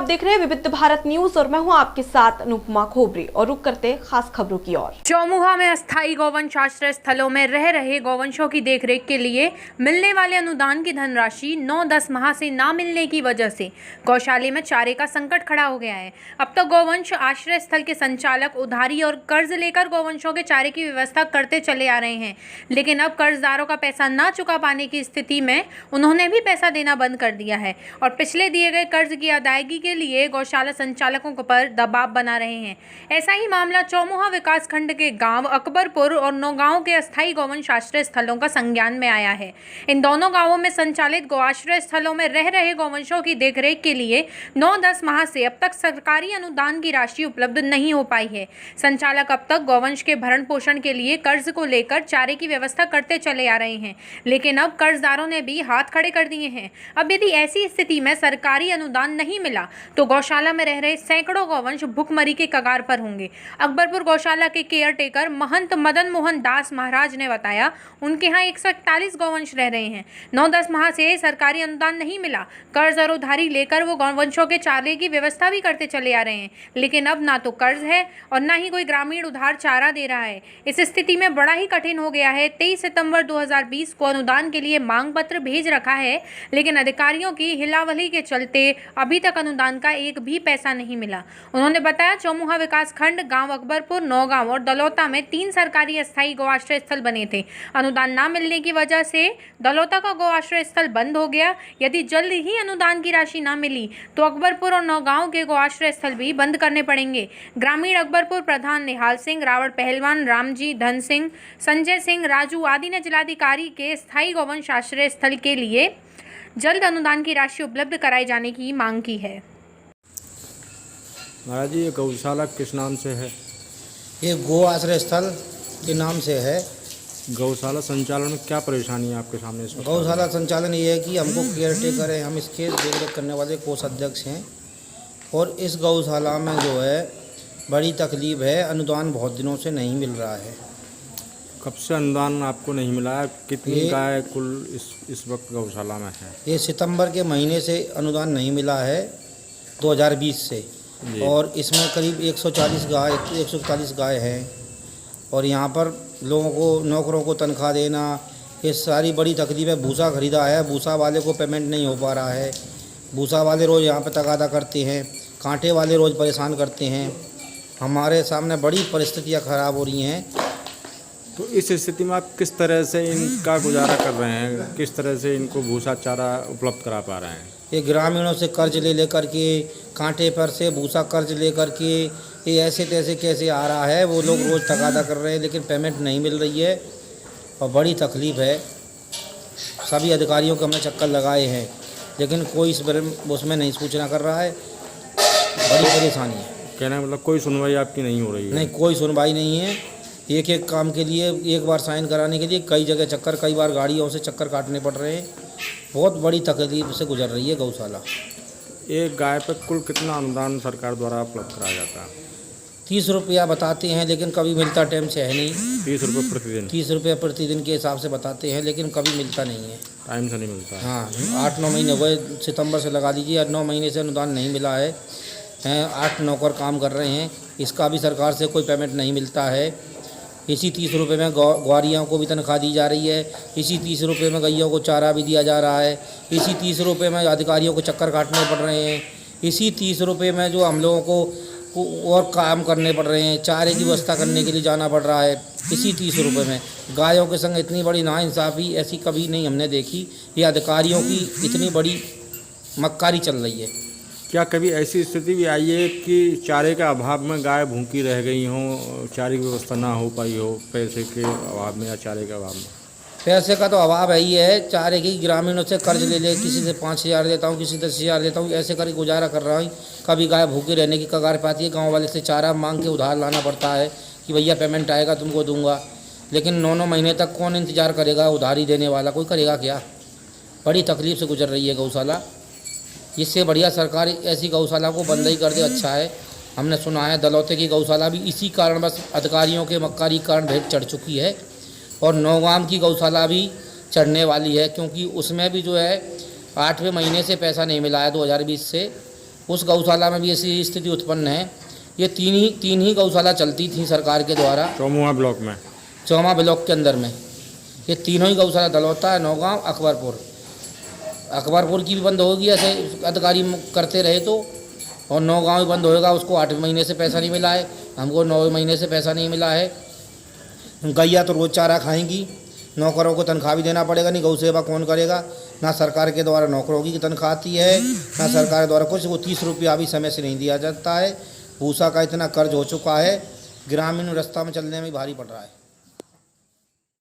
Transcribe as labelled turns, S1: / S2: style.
S1: आप देख रहे हैं विविध भारत न्यूज और मैं हूं आपके साथ अनुपमा खोबरी और रुक करते खास खबरों की ओर।
S2: चौमुहा में अस्थायी गौवंश आश्रय स्थलों में रह रहे गौवंशों की देखरेख के लिए मिलने वाले अनुदान की धनराशि 9-10 माह से ना मिलने की वजह से गौशाले में चारे का संकट खड़ा हो गया है। अब तक गौवंश आश्रय स्थल के संचालक उधारी और कर्ज लेकर गौवंशों के चारे की व्यवस्था करते चले आ रहे हैं, लेकिन अब कर्जदारों का पैसा ना चुका पाने की स्थिति में उन्होंने भी पैसा देना बंद कर दिया है और पिछले दिए गए कर्ज की अदायगी के लिए गौशाला संचालकों पर दबाव बना रहे हैं। ऐसा ही मामला चौमुहा विकास खंड के गांव अकबरपुर और नौगांव के अस्थायी गौवंश आश्रय स्थलों का संज्ञान में आया है। इन दोनों गांवों में संचालित गौआश्रय स्थलों में रह रहे गौवंशों की देखरेख के लिए 9-10 माह से अब तक सरकारी अनुदान की राशि उपलब्ध नहीं हो पाई है। संचालक अब तक गौवंश के भरण पोषण के लिए कर्ज को लेकर चारे की व्यवस्था करते चले आ रहे हैं, लेकिन अब कर्जदारों ने भी हाथ खड़े कर दिए हैं। अब यदि ऐसी स्थिति में सरकारी अनुदान नहीं मिला तो गौशाला में रह रहे सैकड़ों गौवंश भुखमरी के कगार पर होंगे। अकबरपुर गौशाला के केयर टेकर महंत मदन मोहन दास महाराज ने बताया, उनके यहाँ 141 गौवंश रह रहे हैं। 9-10 माह से सरकारी अनुदान नहीं मिला। कर्ज और उधारी लेकर वो गौवंशों के चारे की व्यवस्था भी करते चले आ रहे हैं, लेकिन अब ना तो कर्ज है और ना ही कोई ग्रामीण उधार चारा दे रहा है। इस स्थिति में बड़ा ही कठिन हो गया है। 23 सितंबर 2020 को अनुदान के लिए मांग पत्र भेज रखा है, लेकिन अधिकारियों की हिलावली के चलते अभी तक अनुदान का एक भी पैसा नहीं मिला। उन्होंने बताया, चौमुहा विकास खंड, गांव अकबरपुर, नौगांव और दलौता में 3 सरकारी अस्थायी गौआश्रय स्थल बने थे। अनुदान न मिलने की वजह से दलौता का गौआश्रय स्थल बंद हो गया। यदि जल्द ही अनुदान की राशि न मिली तो अकबरपुर और नौगांव के गौआश्रय स्थल भी बंद करने पड़ेंगे। ग्रामीण अकबरपुर प्रधान निहाल सिंह, रावण पहलवान, रामजी, धन सिंह, संजय सिंह, राजू आदि ने जिलाधिकारी के स्थायी गौवंश आश्रय स्थल के लिए जल्द अनुदान की राशि उपलब्ध कराए जाने की मांग की है।
S3: महाराज जी, ये गौशाला किस नाम से है?
S4: ये गौ आश्रय स्थल के नाम से है।
S3: गौशाला संचालन में क्या परेशानी है आपके सामने इस वक्त?
S4: गौशाला संचालन ये है कि हमको केयर टेकर है, हम इसके देखरेख करने वाले कोषाध्यक्ष हैं और इस गौशाला में जो है बड़ी तकलीफ है। अनुदान बहुत दिनों से नहीं मिल रहा है।
S3: कब से अनुदान आपको नहीं मिला है? कितनी गाय कुल इस वक्त गौशाला में है?
S4: ये सितंबर के महीने से अनुदान नहीं मिला है, 2020 से, और इसमें करीब 140 गाय हैं और यहाँ पर लोगों को, नौकरों को तनख्वाह देना, ये सारी बड़ी तकलीफ है। भूसा खरीदा है, भूसा वाले को पेमेंट नहीं हो पा रहा है। भूसा वाले रोज़ यहाँ पर तगादा करते हैं, कांटे वाले रोज़ परेशान करते हैं। हमारे सामने बड़ी परिस्थितियाँ ख़राब हो रही हैं।
S3: तो इस स्थिति में आप किस तरह से इनका गुजारा कर रहे हैं? किस तरह से इनको भूसा चारा उपलब्ध करा पा रहे हैं?
S4: ये ग्रामीणों से कर्ज ले कर के, कांटे पर से भूसा कर्ज ले कर के, ये ऐसे तैसे कैसे आ रहा है। वो लोग रोज़ तगादा कर रहे हैं, लेकिन पेमेंट नहीं मिल रही है और बड़ी तकलीफ़ है। सभी अधिकारियों को हमने चक्कर लगाए हैं, लेकिन कोई उसमें नहीं सूचना कर रहा है। बड़ी परेशानी है।
S3: कहना मतलब कोई सुनवाई आपकी नहीं हो रही है?
S4: नहीं, कोई सुनवाई नहीं है। एक काम के लिए, एक बार साइन कराने के लिए कई जगह चक्कर, कई बार गाड़ियों से चक्कर काटने पड़ रहे हैं। बहुत बड़ी तकलीफ से गुजर रही है गौशाला।
S3: एक गाय पर कुल कितना अनुदान सरकार द्वारा उपलब्ध कराया जाता है?
S4: 30 रुपया बताते हैं, लेकिन कभी मिलता टाइम से है नहीं।
S3: 30 रुपये प्रतिदिन?
S4: 30 रुपये प्रतिदिन के हिसाब से बताते हैं, लेकिन कभी मिलता नहीं है।
S3: टाइम से नहीं मिलता है?
S4: हाँ, 8-9 महीने हुए, सितंबर से लगा लीजिए, 9 महीने से अनुदान नहीं मिला है। 8 नौकर काम कर रहे हैं, इसका भी सरकार से कोई पेमेंट नहीं मिलता है। इसी 30 रुपये में ग्वारियों को भी तनख्वाह दी जा रही है। इसी 30 रुपये में गैयों को चारा भी दिया जा रहा है। इसी 30 रुपये में अधिकारियों को चक्कर काटने पड़ रहे हैं। इसी 30 रुपये में जो हम लोगों को और काम करने पड़ रहे हैं, चारे की व्यवस्था करने के लिए जाना पड़ रहा है। इसी 30 रुपये में गायों के संग इतनी बड़ी नाइंसाफ़ी ऐसी कभी नहीं हमने देखी। ये अधिकारियों की इतनी बड़ी मक्कारी चल रही है।
S3: क्या कभी ऐसी स्थिति भी आई है कि चारे के अभाव में गाय भूखी रह गई हों, चारे की व्यवस्था ना हो पाई हो, पैसे के अभाव में या चारे के अभाव में?
S4: पैसे का तो अभाव है ही है। चारे की ग्रामीणों से कर्ज ले, किसी से 5,000 देता हूँ, किसी से 10,000 देता हूँ, ऐसे करके गुजारा कर रहा हूँ। कभी गाय भूखी रहने की कगार पे आती है, गाँव वाले से चारा मांग के उधार लाना पड़ता है कि भैया पेमेंट आएगा तुमको दूंगा। लेकिन 9-9 महीने तक कौन इंतज़ार करेगा? उधारी देने वाला कोई करेगा क्या? बड़ी तकलीफ से गुजर रही है गौशाला। इससे बढ़िया सरकार ऐसी गौशाला को बंद ही कर दे, अच्छा है। हमने सुना है दलौते की गौशाला भी इसी कारण, बस अधिकारियों के मक्कारी कारण भेंट चढ़ चुकी है और नौगांव की गौशाला भी चढ़ने वाली है, क्योंकि उसमें भी जो है 8वें महीने से पैसा नहीं मिला है 2020 से। उस गौशाला में भी ऐसी स्थिति उत्पन्न है। ये तीन ही गौशाला चलती थी सरकार के द्वारा
S3: चौमुआ ब्लॉक में।
S4: चौमा ब्लॉक के अंदर में ये तीनों ही गौशाला दलौता, नौगांव, अकबरपुर की भी बंद होगी ऐसे अधिकारी करते रहे तो, और नौगांव भी बंद होएगा। उसको 8 महीने से पैसा नहीं मिला है, हमको 9 महीने से पैसा नहीं मिला है। गैया तो रोज़ चारा खाएंगी, नौकरों को तनख्वाह भी देना पड़ेगा, नहीं गौ सेवा कौन करेगा। ना सरकार के द्वारा नौकरों की तनख्वाह आती है, ना सरकार के द्वारा कुछ। वो 30 रुपया भी समय से नहीं दिया जाता है। भूसा का इतना कर्ज हो चुका है, ग्रामीण रास्ता में चलने में भारी पड़ रहा है।